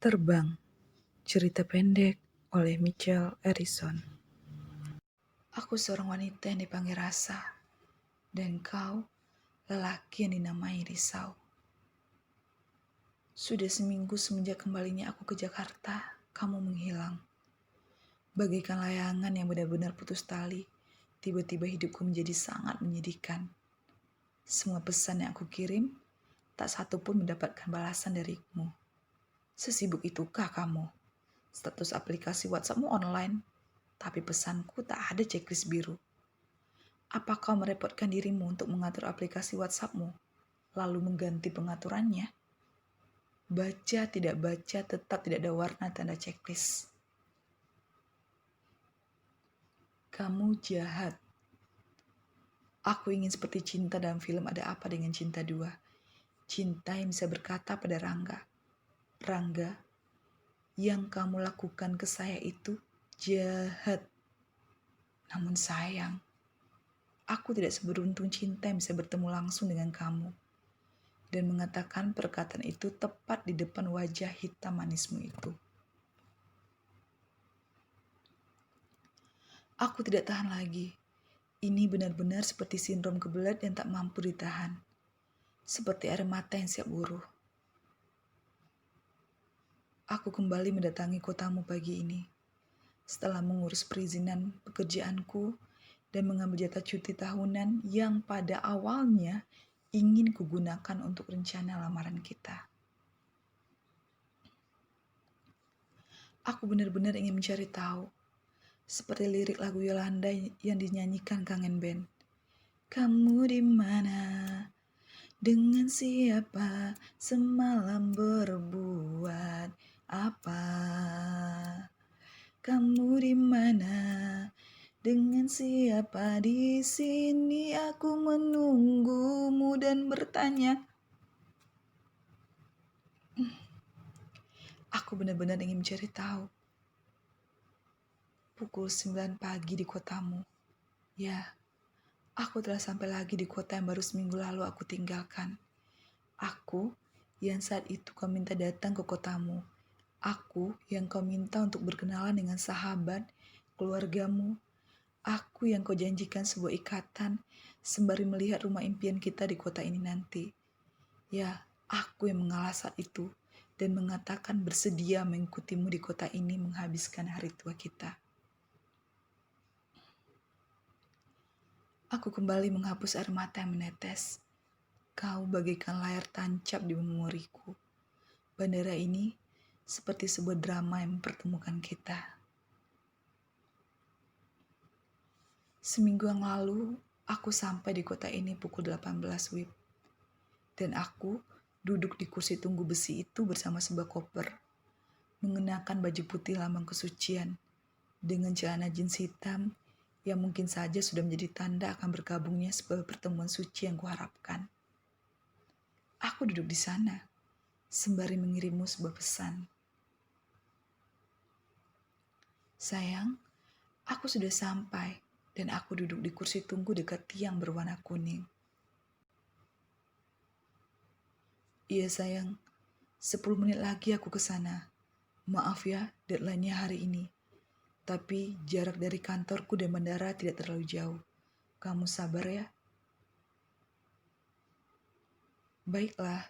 Terbang, cerita pendek oleh Michael Harrison. Aku seorang wanita yang dipanggil Rasa, dan kau lelaki yang dinamai Risau. Sudah seminggu semenjak kembalinya aku ke Jakarta, kamu menghilang. Bagaikan layangan yang benar-benar putus tali, tiba-tiba hidupku menjadi sangat menyedihkan. Semua pesan yang aku kirim, tak satu pun mendapatkan balasan darimu. Sesibuk itukah kamu? Status aplikasi WhatsAppmu online, tapi pesanku tak ada checklist biru. Apa kau merepotkan dirimu untuk mengatur aplikasi WhatsAppmu, lalu mengganti pengaturannya? Baca tidak baca tetap tidak ada warna tanda checklist. Kamu jahat. Aku ingin seperti cinta dalam film Ada Apa Dengan Cinta 2. Cinta yang bisa berkata pada Rangga, Rangga, yang kamu lakukan ke saya itu jahat. Namun sayang, aku tidak seberuntung cinta yang bisa bertemu langsung dengan kamu dan mengatakan perkataan itu tepat di depan wajah hitam manismu itu. Aku tidak tahan lagi. Ini benar-benar seperti sindrom kebelet yang tak mampu ditahan. Seperti air mata yang siap buruh. Aku kembali mendatangi kotamu pagi ini. Setelah mengurus perizinan pekerjaanku dan mengambil jatah cuti tahunan yang pada awalnya ingin kugunakan untuk rencana lamaran kita. Aku benar-benar ingin mencari tahu, seperti lirik lagu Yolanda yang dinyanyikan Kangen Band. Kamu di mana? Dengan siapa? Semalam berbuat apa? Kamu di mana? Dengan siapa? Di sini aku menunggumu dan bertanya. Aku benar-benar ingin mencari tahu. Pukul 9 pagi di kotamu. Ya, aku telah sampai lagi di kota yang baru seminggu lalu aku tinggalkan. Aku yang saat itu kau minta datang ke kotamu. Aku yang kau minta untuk berkenalan dengan sahabat, keluargamu. Aku yang kau janjikan sebuah ikatan sembari melihat rumah impian kita di kota ini nanti. Ya, aku yang mengalah saat itu dan mengatakan bersedia mengikutimu di kota ini menghabiskan hari tua kita. Aku kembali menghapus air mata yang menetes. Kau bagaikan layar tancap di memoriku. Bandara ini seperti sebuah drama yang mempertemukan kita. Seminggu yang lalu, aku sampai di kota ini pukul 18 WIB. Dan aku duduk di kursi tunggu besi itu bersama sebuah koper, mengenakan baju putih lambang kesucian, dengan celana jeans hitam yang mungkin saja sudah menjadi tanda akan bergabungnya sebuah pertemuan suci yang kuharapkan. Aku duduk di sana, sembari mengirimmu sebuah pesan. Sayang, aku sudah sampai dan aku duduk di kursi tunggu dekat tiang berwarna kuning. Iya sayang, 10 menit lagi aku ke sana. Maaf ya, deadline-nya hari ini. Tapi jarak dari kantorku dan bandara tidak terlalu jauh. Kamu sabar ya? Baiklah.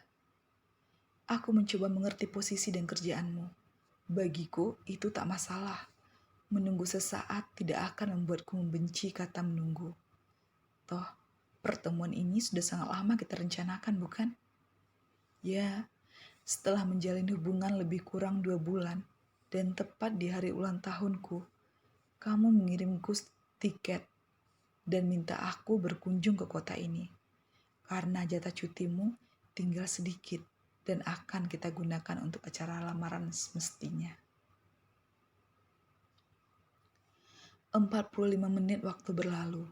Aku mencoba mengerti posisi dan kerjaanmu. Bagiku itu tak masalah. Menunggu sesaat tidak akan membuatku membenci kata menunggu. Toh, pertemuan ini sudah sangat lama kita rencanakan, bukan? Ya, setelah menjalin hubungan lebih kurang 2 bulan dan tepat di hari ulang tahunku, kamu mengirimku tiket dan minta aku berkunjung ke kota ini. Karena jatah cutimu tinggal sedikit dan akan kita gunakan untuk acara lamaran semestinya. 45 menit waktu berlalu.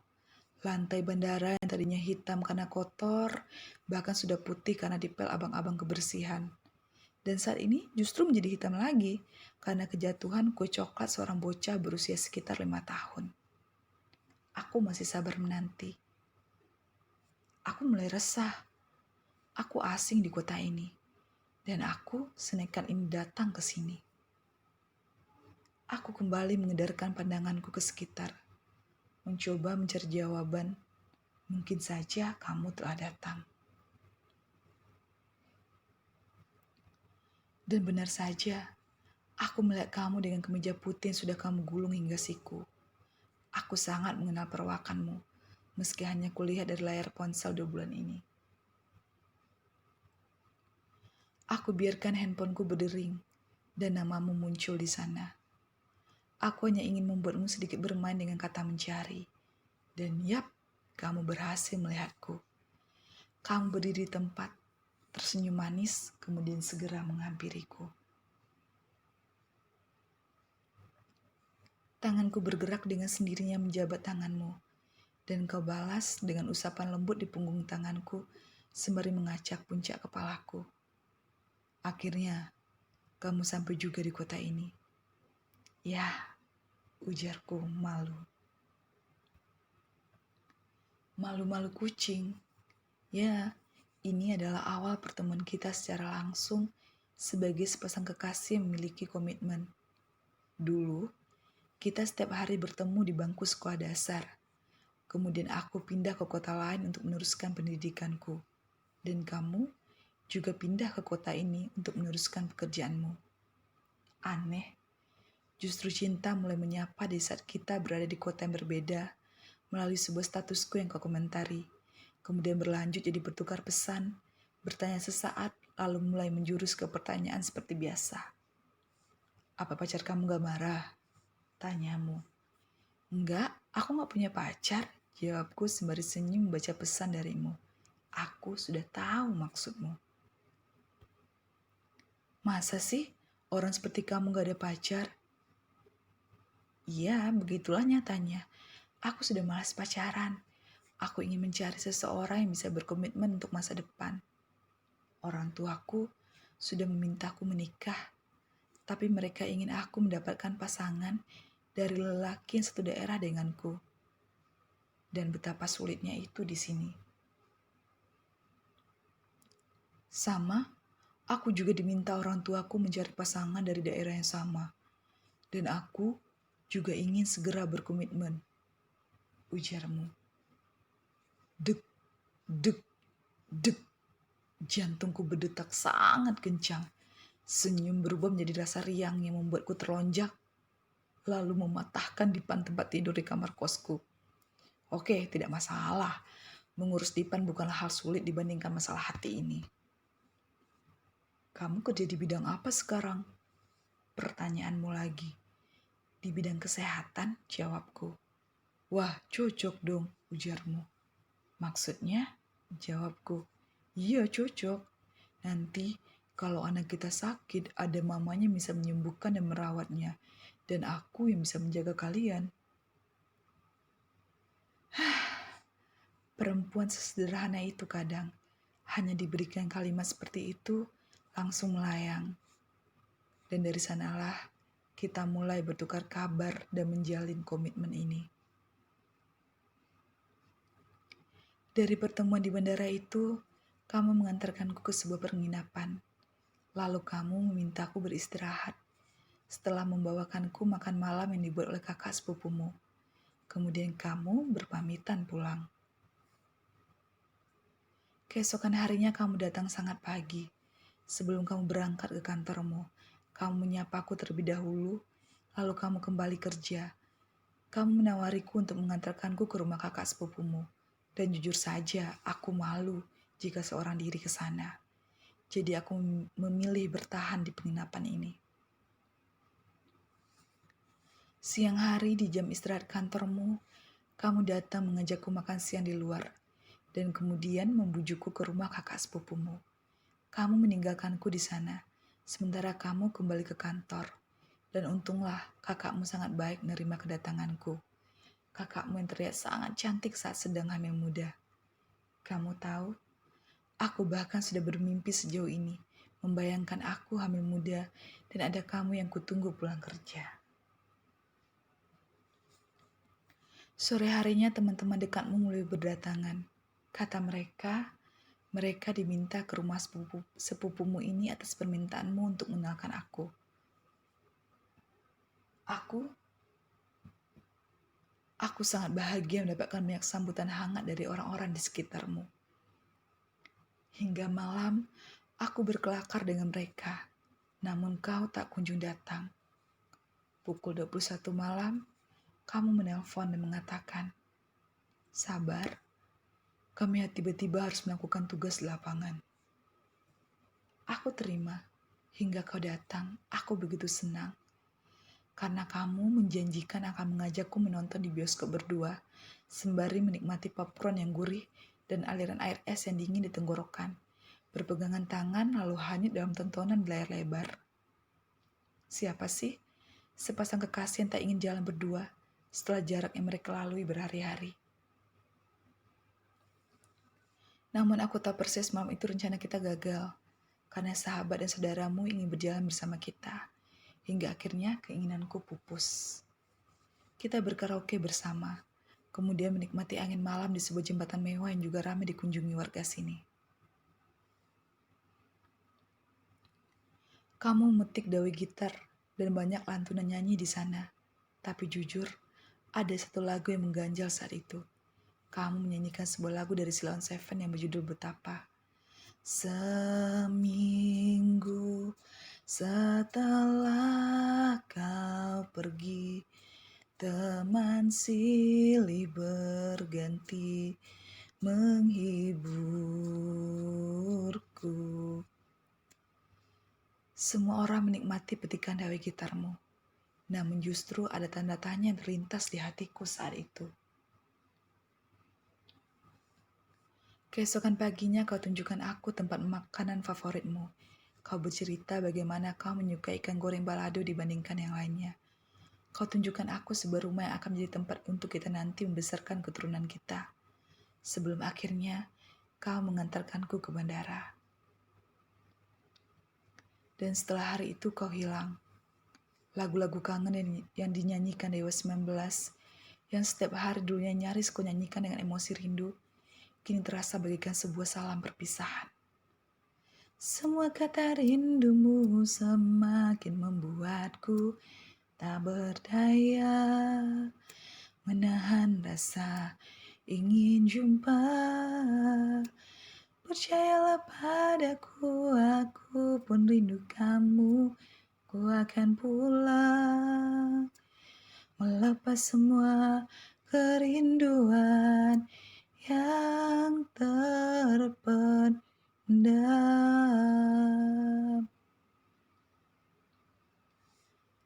Lantai bandara yang tadinya hitam karena kotor, bahkan sudah putih karena dipel abang-abang kebersihan. Dan saat ini justru menjadi hitam lagi karena kejatuhan kue coklat seorang bocah berusia sekitar 5 tahun. Aku masih sabar menanti. Aku mulai resah. Aku asing di kota ini. Dan aku senekat ini datang ke sini. Aku kembali mengedarkan pandanganku ke sekitar, mencoba mencari jawaban. Mungkin saja kamu telah datang. Dan benar saja, aku melihat kamu dengan kemeja putih yang sudah kamu gulung hingga siku. Aku sangat mengenal perawakanmu, meski hanya kulihat dari layar ponsel 2 bulan ini. Aku biarkan handphoneku berdering, dan namamu muncul di sana. Aku hanya ingin membuatmu sedikit bermain dengan kata mencari. Dan yap, kamu berhasil melihatku. Kamu berdiri di tempat, tersenyum manis, kemudian segera menghampiriku. Tanganku bergerak dengan sendirinya menjabat tanganmu, dan kau balas dengan usapan lembut di punggung tanganku sembari mengacak puncak kepalaku. Akhirnya, kamu sampai juga di kota ini. Ya, ujarku malu. Malu-malu kucing. Ya, ini adalah awal pertemuan kita secara langsung sebagai sepasang kekasih yang memiliki komitmen. Dulu, kita setiap hari bertemu di bangku sekolah dasar. Kemudian aku pindah ke kota lain untuk meneruskan pendidikanku. Dan kamu juga pindah ke kota ini untuk meneruskan pekerjaanmu. Aneh, justru cinta mulai menyapa di saat kita berada di kota yang berbeda melalui sebuah statusku yang kau komentari. Kemudian berlanjut jadi bertukar pesan, bertanya sesaat, lalu mulai menjurus ke pertanyaan seperti biasa. Apa pacar kamu gak marah? Tanyamu. Enggak, aku gak punya pacar, jawabku sembari senyum membaca pesan darimu. Aku sudah tahu maksudmu. Masa sih orang seperti kamu gak ada pacar? Iya, begitulah nyatanya. Aku sudah malas pacaran. Aku ingin mencari seseorang yang bisa berkomitmen untuk masa depan. Orang tuaku sudah memintaku menikah, tapi mereka ingin aku mendapatkan pasangan dari lelaki yang satu daerah denganku. Dan betapa sulitnya itu di sini. Sama, aku juga diminta orang tuaku mencari pasangan dari daerah yang sama. Dan aku juga ingin segera berkomitmen, ujarmu. Dek, dek, dek. Jantungku berdetak sangat kencang. Senyum berubah menjadi rasa riang yang membuatku terlonjak, lalu mematahkan dipan tempat tidur di kamar kosku. Oke, tidak masalah. Mengurus dipan bukanlah hal sulit dibandingkan masalah hati ini. Kamu kerja di bidang apa sekarang? Pertanyaanmu lagi. Di bidang kesehatan, jawabku. Wah, cocok dong, ujarmu. Maksudnya, jawabku. Iya, cocok. Nanti kalau anak kita sakit, ada mamanya yang bisa menyembuhkan dan merawatnya. Dan aku yang bisa menjaga kalian. Perempuan sesederhana itu kadang hanya diberikan kalimat seperti itu langsung melayang. Dan dari sanalah kita mulai bertukar kabar dan menjalin komitmen ini. Dari pertemuan di bandara itu, kamu mengantarkanku ke sebuah penginapan. Lalu kamu memintaku beristirahat setelah membawakanku makan malam yang dibuat oleh kakak sepupumu. Kemudian kamu berpamitan pulang. Keesokan harinya kamu datang sangat pagi. Sebelum kamu berangkat ke kantormu, kamu menyapaku terlebih dahulu, lalu kamu kembali kerja. Kamu menawariku untuk mengantarkanku ke rumah kakak sepupumu. Dan jujur saja, aku malu jika seorang diri ke sana. Jadi aku memilih bertahan di penginapan ini. Siang hari di jam istirahat kantormu, kamu datang mengajakku makan siang di luar. Dan kemudian membujukku ke rumah kakak sepupumu. Kamu meninggalkanku di sana, sementara kamu kembali ke kantor. Dan untunglah kakakmu sangat baik menerima kedatanganku. Kakakmu yang terlihat sangat cantik saat sedang hamil muda. Kamu tahu, aku bahkan sudah bermimpi sejauh ini, membayangkan aku hamil muda dan ada kamu yang kutunggu pulang kerja. Sore harinya teman-teman dekatmu mulai berdatangan. Kata mereka Mereka diminta ke rumah sepupumu ini atas permintaanmu untuk mengenalkan aku. Aku sangat bahagia mendapatkan banyak sambutan hangat dari orang-orang di sekitarmu. Hingga malam, aku berkelakar dengan mereka. Namun kau tak kunjung datang. Pukul 21 malam, kamu menelpon dan mengatakan, "Sabar, kami tiba-tiba harus melakukan tugas di lapangan." Aku terima. Hingga kau datang, aku begitu senang. Karena kamu menjanjikan akan mengajakku menonton di bioskop berdua, sembari menikmati popcorn yang gurih dan aliran air es yang dingin di tenggorokan. Berpegangan tangan lalu hanyut dalam tontonan di layar lebar. Siapa sih sepasang kekasih yang tak ingin jalan berdua setelah jarak yang mereka lalui berhari-hari? Namun aku tahu persis malam itu rencana kita gagal, karena sahabat dan saudaramu ingin berjalan bersama kita, hingga akhirnya keinginanku pupus. Kita berkaraoke bersama, kemudian menikmati angin malam di sebuah jembatan mewah yang juga ramai dikunjungi warga sini. Kamu metik dawi gitar dan banyak lantunan nyanyi di sana. Tapi jujur, ada satu lagu yang mengganjal saat itu. Kamu menyanyikan sebuah lagu dari Silon Seven yang berjudul Betapa. Seminggu setelah kau pergi, teman silih berganti menghiburku. Semua orang menikmati petikan dawi gitarmu, namun justru ada tanda tanya yang terlintas di hatiku saat itu. Keesokan paginya kau tunjukkan aku tempat makanan favoritmu. Kau bercerita bagaimana kau menyukai ikan goreng balado dibandingkan yang lainnya. Kau tunjukkan aku sebuah rumah yang akan menjadi tempat untuk kita nanti membesarkan keturunan kita. Sebelum akhirnya kau mengantarkanku ke bandara. Dan setelah hari itu kau hilang. Lagu-lagu kangen yang dinyanyikan Dewa 19, yang setiap hari dulunya nyaris kau nyanyikan dengan emosi rindu, kini terasa bagaikan sebuah salam perpisahan. Semua kata rindumu semakin membuatku tak berdaya menahan rasa ingin jumpa. Percayalah padaku, aku pun rindu kamu. Ku akan pulang, melepas semua kerinduan yang terpendam.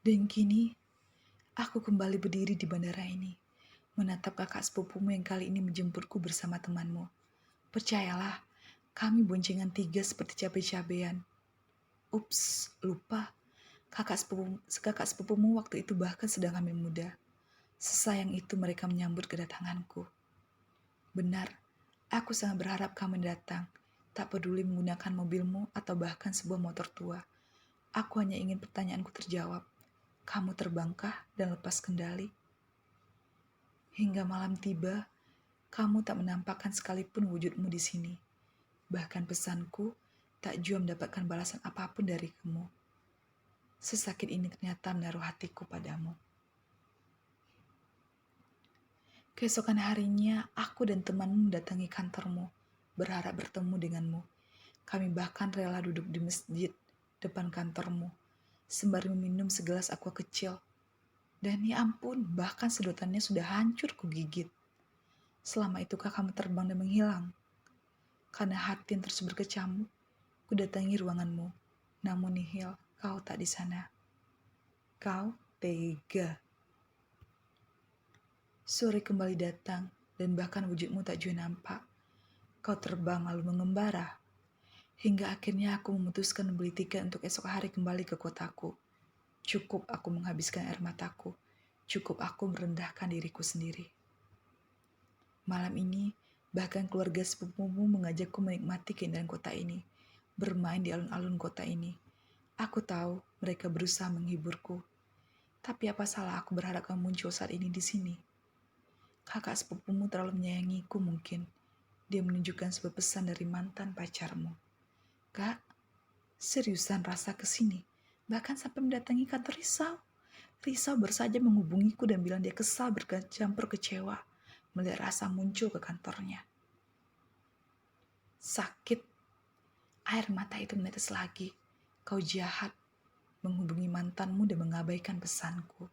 Dan kini, aku kembali berdiri di bandara ini, menatap kakak sepupumu yang kali ini menjemputku bersama temanmu. Percayalah, kami boncengan 3 seperti cabai-cabean. Ups, lupa. Kakak sepupumu waktu itu bahkan sedang hamil muda. Sesayang itu mereka menyambut kedatanganku. Benar, aku sangat berharap kamu datang. Tak peduli menggunakan mobilmu atau bahkan sebuah motor tua. Aku hanya ingin pertanyaanku terjawab. Kamu terbangkah dan lepas kendali? Hingga malam tiba, kamu tak menampakkan sekalipun wujudmu di sini. Bahkan pesanku tak jua mendapatkan balasan apapun dari kamu. Sesakit ini ternyata menaruh hatiku padamu. Keesokan harinya, aku dan temanmu mendatangi kantormu, berharap bertemu denganmu. Kami bahkan rela duduk di masjid depan kantormu, sembari meminum segelas aqua kecil. Dan ya ampun, bahkan sedotannya sudah hancur kugigit. Selama itukah kamu terbang dan menghilang? Karena hati yang terus berkecamuk, ku datangi ruanganmu. Namun nihil, kau tak di sana. Kau tega. Sore kembali datang, dan bahkan wujudmu tak jua nampak. Kau terbang lalu mengembara. Hingga akhirnya aku memutuskan membeli tiket untuk esok hari kembali ke kotaku. Cukup aku menghabiskan air mataku. Cukup aku merendahkan diriku sendiri. Malam ini, bahkan keluarga sepupumu mengajakku menikmati keindahan kota ini, bermain di alun-alun kota ini. Aku tahu mereka berusaha menghiburku. Tapi apa salah aku berharap kamu muncul saat ini di sini? Kakak sepupumu terlalu menyayangiku mungkin. Dia menunjukkan sebuah pesan dari mantan pacarmu. Kak, seriusan rasa kesini. Bahkan sampai mendatangi kantor Risau. Risau baru saja menghubungiku dan bilang dia kesal bercampur kecewa melihat rasa muncul ke kantornya. Sakit. Air mata itu menetes lagi. Kau jahat. Menghubungi mantanmu dan mengabaikan pesanku.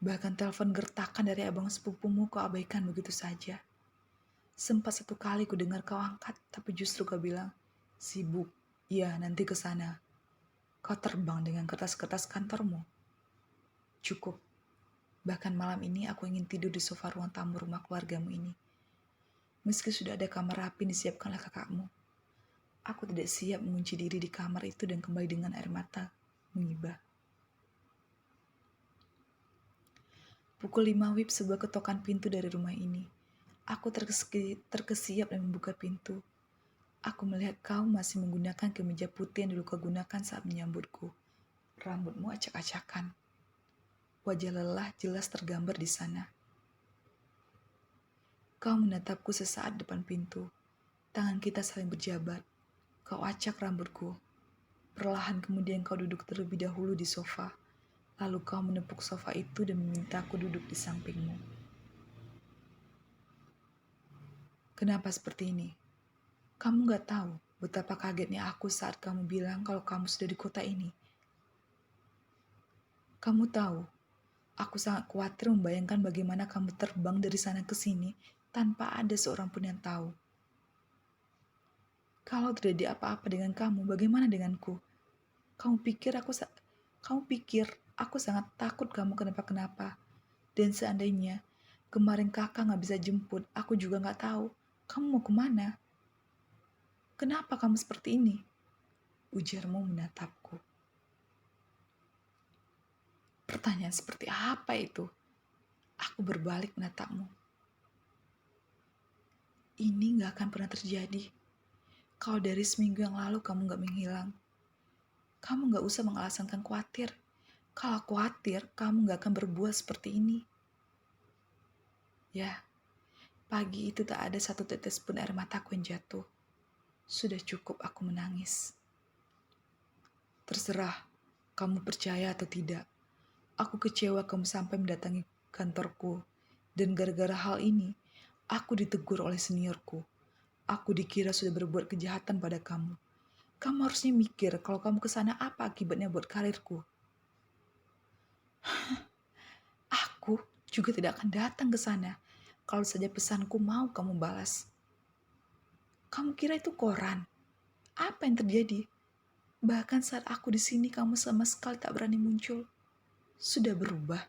Bahkan telepon gertakan dari abang sepupumu kau abaikan begitu saja. Sempat satu kali ku dengar kau angkat, tapi justru kau bilang, sibuk, iya nanti ke sana. Kau terbang dengan kertas-kertas kantormu. Cukup. Bahkan malam ini aku ingin tidur di sofa ruang tamu rumah keluargamu ini. Meski sudah ada kamar rapi disiapkan oleh kakakmu. Aku tidak siap mengunci diri di kamar itu dan kembali dengan air mata mengibah. Pukul 5 WIB sebuah ketokan pintu dari rumah ini. Aku terkesiap dan membuka pintu. Aku melihat kau masih menggunakan kemeja putih yang dulu kau gunakan saat menyambutku. Rambutmu acak-acakan. Wajah lelah jelas tergambar di sana. Kau menatapku sesaat depan pintu. Tangan kita saling berjabat. Kau acak rambutku. Perlahan kemudian kau duduk terlebih dahulu di sofa. Lalu kau menepuk sofa itu dan memintaku duduk di sampingmu. Kenapa seperti ini? Kamu gak tahu betapa kagetnya aku saat kamu bilang kalau kamu sudah di kota ini. Kamu tahu, aku sangat khawatir membayangkan bagaimana kamu terbang dari sana ke sini tanpa ada seorang pun yang tahu. Kalau terjadi apa-apa dengan kamu, bagaimana denganku? Kamu pikir aku sangat takut kamu kenapa-kenapa. Dan seandainya kemarin kakak gak bisa jemput, aku juga gak tahu kamu mau kemana. Kenapa kamu seperti ini? Ujarmu menatapku. Pertanyaan seperti apa itu? Aku berbalik menatapmu. Ini gak akan pernah terjadi. Kalau dari seminggu yang lalu kamu gak menghilang. Kamu gak usah mengalasankan khawatir. Kalau khawatir, kamu gak akan berbuat seperti ini. Ya, pagi itu tak ada satu tetes pun air mataku yang jatuh. Sudah cukup aku menangis. Terserah, kamu percaya atau tidak. Aku kecewa kamu sampai mendatangi kantorku. Dan gara-gara hal ini, aku ditegur oleh seniorku. Aku dikira sudah berbuat kejahatan pada kamu. Kamu harusnya mikir kalau kamu kesana apa akibatnya buat karirku. Aku juga tidak akan datang ke sana kalau saja pesanku mau kamu balas. Kamu kira itu koran? Apa yang terjadi? Bahkan saat aku di sini kamu sama sekali tak berani muncul. Sudah berubah.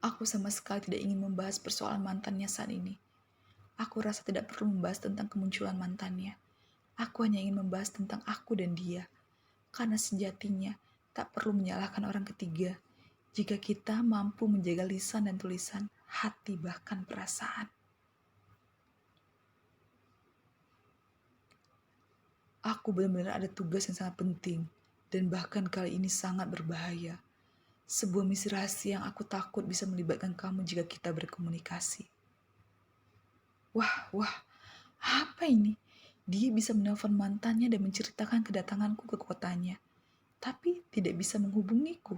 Aku sama sekali tidak ingin membahas persoalan mantannya saat ini. Aku rasa tidak perlu membahas tentang kemunculan mantannya. Aku hanya ingin membahas tentang aku dan dia. Karena sejatinya tak perlu menyalahkan orang ketiga jika kita mampu menjaga lisan dan tulisan, hati bahkan perasaan. Aku benar-benar ada tugas yang sangat penting dan bahkan kali ini sangat berbahaya. Sebuah misi rahasia yang aku takut bisa melibatkan kamu jika kita berkomunikasi. Wah, apa ini? Dia bisa menelpon mantannya dan menceritakan kedatanganku ke kotanya, tapi tidak bisa menghubungiku.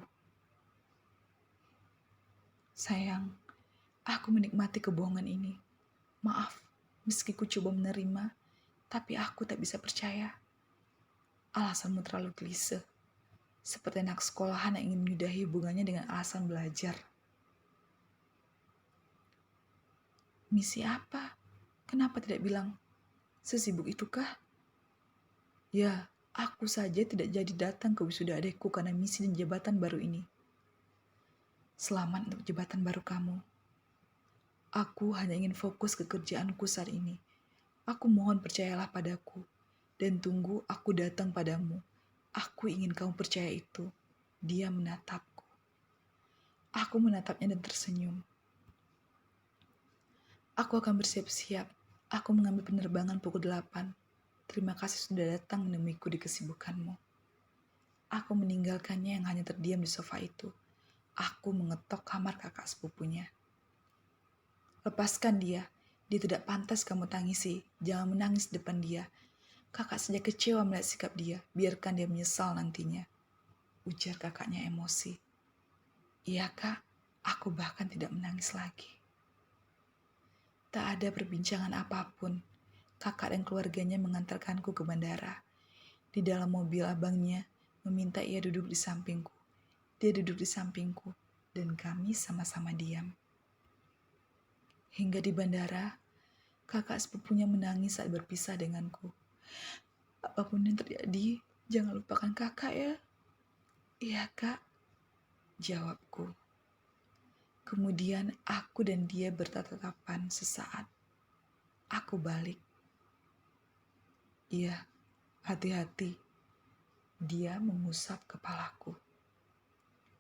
Sayang, aku menikmati kebohongan ini. Maaf, meski ku coba menerima, tapi aku tak bisa percaya. Alasanmu terlalu klise, seperti anak sekolahan yang ingin menyudahi hubungannya dengan alasan belajar. Misi apa? Kenapa tidak bilang, sesibuk itukah? Ya, aku saja tidak jadi datang ke wisuda adekku karena misi dan jabatan baru ini. Selamat untuk jabatan baru kamu. Aku hanya ingin fokus ke kerjaanku saat ini. Aku mohon percayalah padaku. Dan tunggu aku datang padamu. Aku ingin kamu percaya itu. Dia menatapku. Aku menatapnya dan tersenyum. Aku akan bersiap-siap. Aku mengambil penerbangan pukul 8. Terima kasih sudah datang menemuiku di kesibukanmu. Aku meninggalkannya yang hanya terdiam di sofa itu. Aku mengetok kamar kakak sepupunya. Lepaskan dia tidak pantas kamu tangisi, jangan menangis depan dia. Kakak saja kecewa melihat sikap dia, biarkan dia menyesal nantinya. Ujar kakaknya emosi. Iya kak, aku bahkan tidak menangis lagi. Tak ada perbincangan apapun, kakak dan keluarganya mengantarkanku ke bandara. Di dalam mobil abangnya, meminta ia duduk di sampingku. Dia duduk di sampingku, dan kami sama-sama diam. Hingga di bandara, kakak sepupunya menangis saat berpisah denganku. Apapun yang terjadi, jangan lupakan kakak ya. Iya kak, jawabku. Kemudian aku dan dia bertatapan sesaat. Aku balik. Iya, hati-hati. Dia mengusap kepalaku.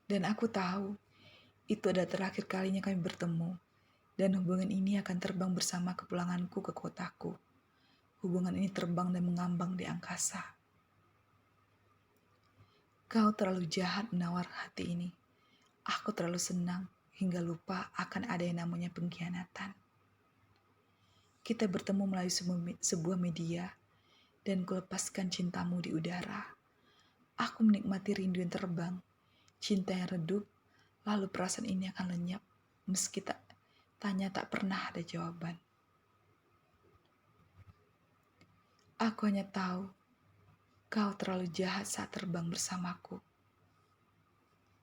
Dan aku tahu, itu adalah terakhir kalinya kami bertemu. Dan hubungan ini akan terbang bersama kepulanganku ke kotaku. Hubungan ini terbang dan mengambang di angkasa. Kau terlalu jahat menawar hati ini. Aku terlalu senang hingga lupa akan ada yang namanya pengkhianatan. Kita bertemu melalui sebuah media dan kulepaskan cintamu di udara. Aku menikmati rindu yang terbang, cinta yang redup, lalu perasaan ini akan lenyap meski tanya tak pernah ada jawaban. Aku hanya tahu kau terlalu jahat saat terbang bersamaku.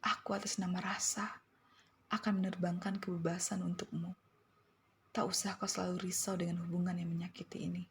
Aku atas nama rasa akan menerbangkan kebebasan untukmu. Tak usah kau selalu risau dengan hubungan yang menyakiti ini.